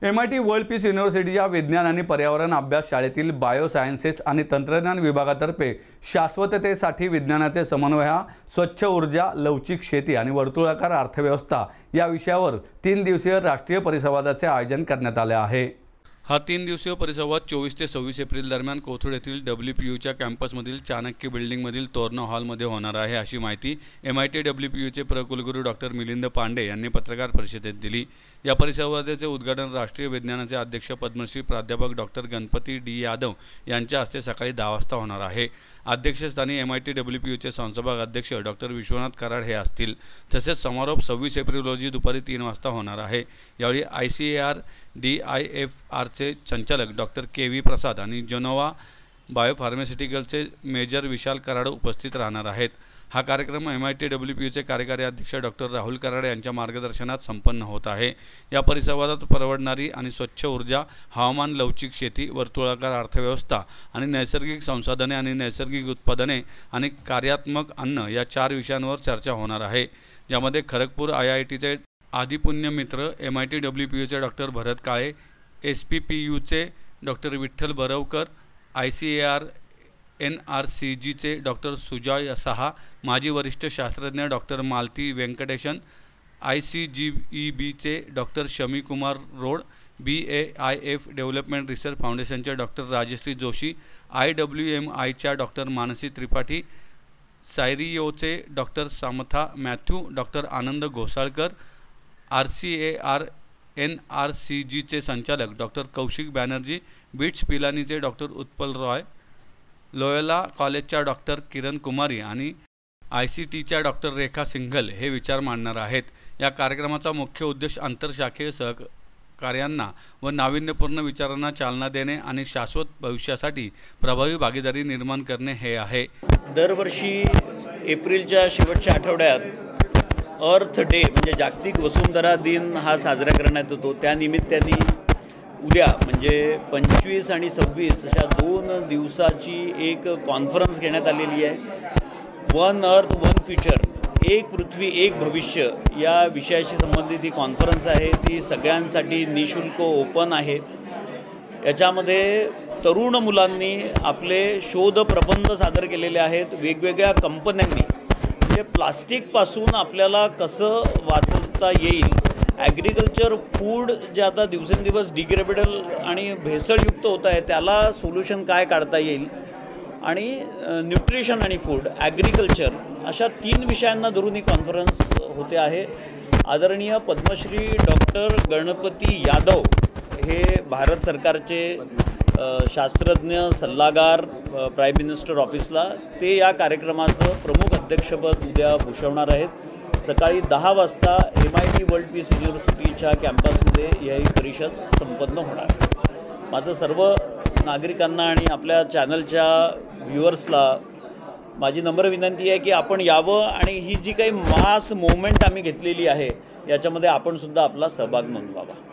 MIT world peace युनिव्हर्सिटीच्या विज्ञान आणि पर्यावरण अभ्यास शाळेतील बायोसायन्सेस आणि तंत्रज्ञान विभागातर्फे शाश्वततेसाठी विज्ञानाचे समन्वय, स्वच्छ ऊर्जा, लवचिक शेती आणि वर्तुळाकार अर्थव्यवस्था या विषयावर 3 दिवसीय राष्ट्रीय परिसंवादाचे आयोजन करण्यात आले आहे। हा 3 दिवसीय परिसंवाद 24 ते 26 एप्रिल दरम्यान कोथरूड येथील WPUच्या कॅम्पसमधील चाणक्य बिल्डिंगमधील तोरणा हॉलमध्ये होणार आहे, अशी माहिती MIT WPUचे प्रकुलगुरू डॉक्टर मिलिंद पांडे यांनी पत्रकार परिषदेत दिली। या परिसंवादाचे उद्घाटन राष्ट्रीय विज्ञानाचे अध्यक्ष पद्मश्री प्राध्यापक डॉक्टर गणपती D यादव यांच्या हस्ते सकाळी 10 वाजता होणार आहे। अध्यक्षस्थानी MIT WPUचे संस्थापक अध्यक्ष डॉक्टर विश्वनाथ कराड हे असतील। तसेच समारोप 26 एप्रिल रोजी दुपारी 3 वाजता होणार आहे। यावेळी ICAR DIFRचे संचालक डॉक्टर KV प्रसाद आणि जेनोवा बायोफार्मास्युटिकल्सचे मेजर विशाल कराड उपस्थित राहणार आहेत। हा कार्यक्रम MIT WPUचे कार्यकारी अध्यक्ष डॉक्टर राहुल कराड यांच्या मार्गदर्शनात संपन्न होत आहे। या परिसंवादात परवडणारी आणि स्वच्छ ऊर्जा, हवामान, लवचिक शेती, वर्तुळाकार अर्थव्यवस्था आणि नैसर्गिक संसाधने आणि नैसर्गिक उत्पादने आणि कार्यात्मक अन्न या 4 विषयांवर चर्चा होणार आहे, ज्यामध्ये खरगपूर IITचे आदिपुण्य मित्र, MIT WPUचे डॉक्टर भरत काळे, SPPUचे डॉक्टर विठ्ठल बरवकर, ICAR NRCGचे डॉक्टर सुजॉय सहा, माजी वरिष्ठ शास्त्रज्ञ डॉक्टर मालती वेंकटेशन, ICGEBचे doctor Shami Kumar Rode, BAIF development research फाउंडेशनचे डॉक्टर राजश्री जोशी, IWMIच्या डॉक्टर मानसी त्रिपाठी, सायरियोचे doctor Samatha Mathew, doctor Anand Ghosalkar, RCAR NRCGचे संचालक डॉक्टर कौशिक बॅनर्जी, बिट्स पिलानीचे डॉक्टर उत्पल रॉय, लोयोला कॉलेजच्या डॉक्टर किरण कुमारी आणि ICTच्या डॉक्टर रेखा सिंघल हे विचार मांडणार आहेत। या कार्यक्रमाचा मुख्य उद्देश आंतरशाखीय सहकार्यांना व नाविन्यपूर्ण विचारांना चालना देणे आणि शाश्वत भविष्यासाठी प्रभावी भागीदारी निर्माण करणे हे आहे। दरवर्षी एप्रिलच्या शेवटच्या आठवड्यात अर्थ डे म्हणजे जागतिक वसुंधरा दिन हा साजरा करण्यात येतो। त्यानिमित्ताने उद्या म्हणजे 25 आणि 26 अशा 2 दिवसाची एक कॉन्फरन्स घेण्यात आलेली आहे। वन अर्थ वन फ्युचर, एक पृथ्वी एक भविष्य या विषयाशी संबंधित ही कॉन्फरन्स आहे। ती सगळ्यांसाठी निशुल्क ओपन आहे। याच्यामध्ये तरुण मुलांनी आपले शोध प्रबंध सादर केलेले आहेत। वेगवेगळ्या कंपन्यांनी म्हणजे प्लास्टिकपासून आपल्याला कसं वाचवता येईल, ॲग्रिकल्चर फूड जे आता दिवसेंदिवस डिग्रेडेबल आणि भेसळयुक्त होत आहे त्याला सोल्युशन काय काढता येईल, आणि न्यूट्रिशन आणि फूड, ॲग्रिकल्चर अशा 3 विषयांना धरून ही कॉन्फरन्स होते आहे। आदरणीय पद्मश्री डॉक्टर गणपती यादव हे भारत सरकारचे शास्त्रज्ञ सल्लागार प्राईम मिनिस्टर ऑफिसला, ते या कार्यक्रमाचं प्रमुख अध्यक्षपद उद्या भूषवणार आहेत। सकाळी 10 वाजता MIT वर्ल्ड पीस युनिव्हर्सिटीच्या कॅम्पसमध्ये ही परिषद संपन्न होणार आहे। माझं सर्व नागरिकांना आणि आपल्या चॅनलच्या व्ह्युअर्सला माझी नम्र विनंती आहे की आपण यावं आणि ही जी काही मास मूव्हमेंट आम्ही घेतलेली आहे याच्यामध्ये आपण सुद्धा आपला सहभाग नोंदवावा।